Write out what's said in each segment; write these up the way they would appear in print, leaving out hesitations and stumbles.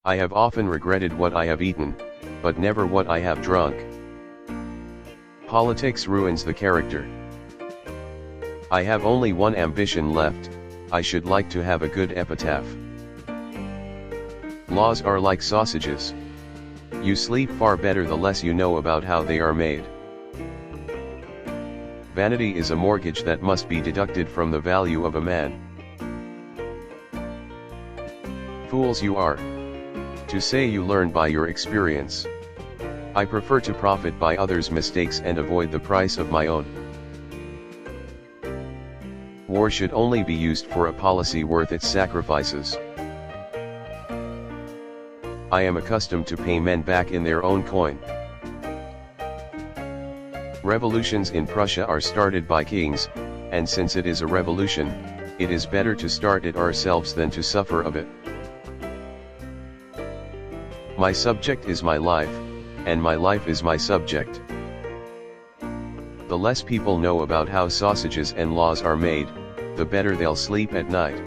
I have often regretted what I have eaten, but never what I have drunk. Politics ruins the character. I have only one ambition left, I should like to have a good epitaph. Laws are like sausages. You sleep far better the less you know about how they are made. Vanity is a mortgage that must be deducted from the value of a man. Fools you are. To say you learn by your experience. I prefer to profit by others' mistakes and avoid the price of my own. War should only be used for a policy worth its sacrifices. I am accustomed to pay men back in their own coin. Revolutions in Prussia are started by kings, and since it is a revolution, it is better to start it ourselves than to suffer of it. My subject is my life, and my life is my subject. The less people know about how sausages and laws are made, the better they'll sleep at night.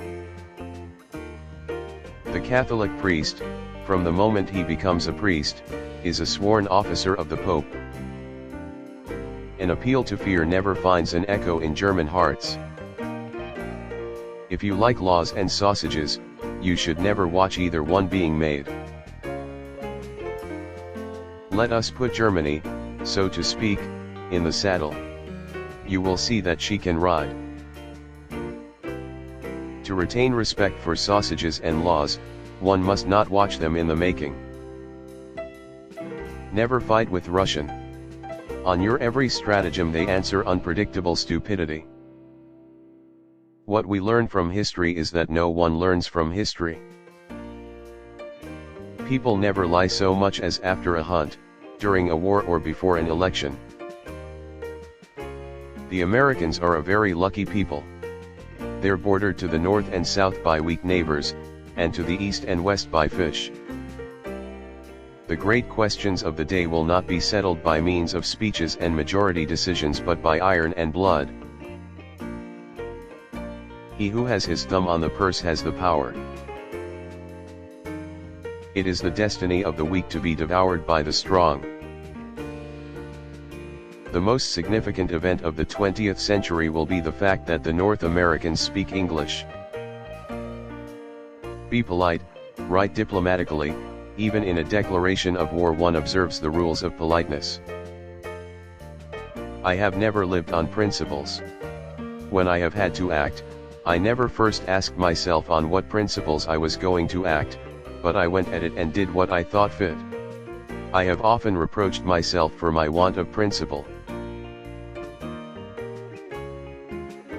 The Catholic priest, from the moment he becomes a priest, is a sworn officer of the Pope. An appeal to fear never finds an echo in German hearts. If you like laws and sausages, you should never watch either one being made. Let us put Germany, so to speak, in the saddle. You will see that she can ride. To retain respect for sausages and laws, one must not watch them in the making. Never fight with Russian. On your every stratagem they answer unpredictable stupidity. What we learn from history is that no one learns from history. People never lie so much as after a hunt, during a war or before an election. The Americans are a very lucky people. They're bordered to the north and south by weak neighbors, and to the east and west by fish. The great questions of the day will not be settled by means of speeches and majority decisions but by iron and blood. He who has his thumb on the purse has the power. It is the destiny of the weak to be devoured by the strong. The most significant event of the 20th century will be the fact that the North Americans speak English. Be polite, write diplomatically, even in a declaration of war one observes the rules of politeness. I have never lived on principles. When I have had to act, I never first asked myself on what principles I was going to act, but I went at it and did what I thought fit. I have often reproached myself for my want of principle.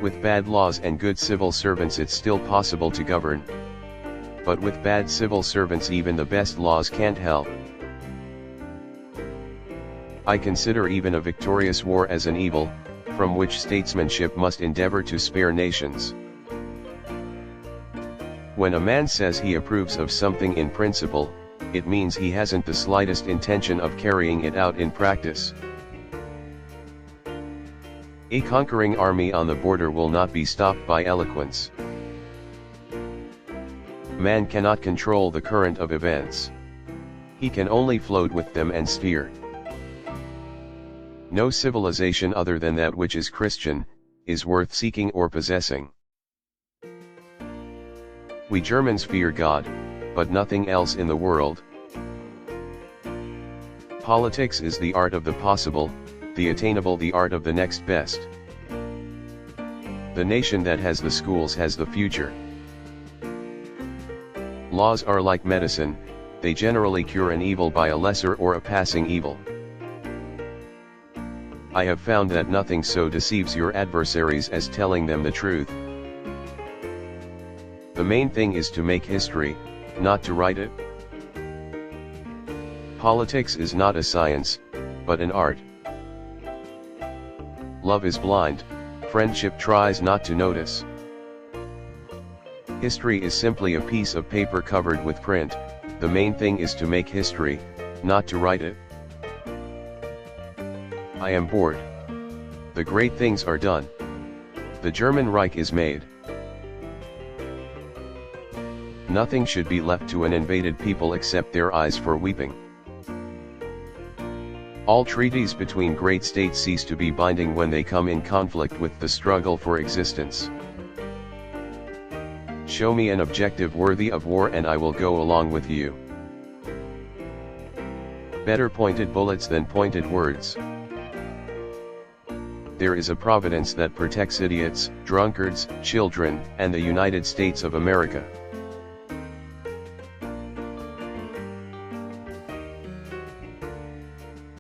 With bad laws and good civil servants it's still possible to govern. But with bad civil servants even the best laws can't help. I consider even a victorious war as an evil, from which statesmanship must endeavor to spare nations. When a man says he approves of something in principle, it means he hasn't the slightest intention of carrying it out in practice. A conquering army on the border will not be stopped by eloquence. Man cannot control the current of events. He can only float with them and steer. No civilization other than that which is Christian, is worth seeking or possessing. We Germans fear God, but nothing else in the world. Politics is the art of the possible, the attainable, the art of the next best. The nation that has the schools has the future. Laws are like medicine, they generally cure an evil by a lesser or a passing evil. I have found that nothing so deceives your adversaries as telling them the truth. The main thing is to make history, not to write it. Politics is not a science, but an art. Love is blind, friendship tries not to notice. History is simply a piece of paper covered with print, the main thing is to make history, not to write it. I am bored. The great things are done. The German Reich is made. Nothing should be left to an invaded people except their eyes for weeping. All treaties between great states cease to be binding when they come in conflict with the struggle for existence. Show me an objective worthy of war and I will go along with you. Better pointed bullets than pointed words. There is a providence that protects idiots, drunkards, children, and the United States of America.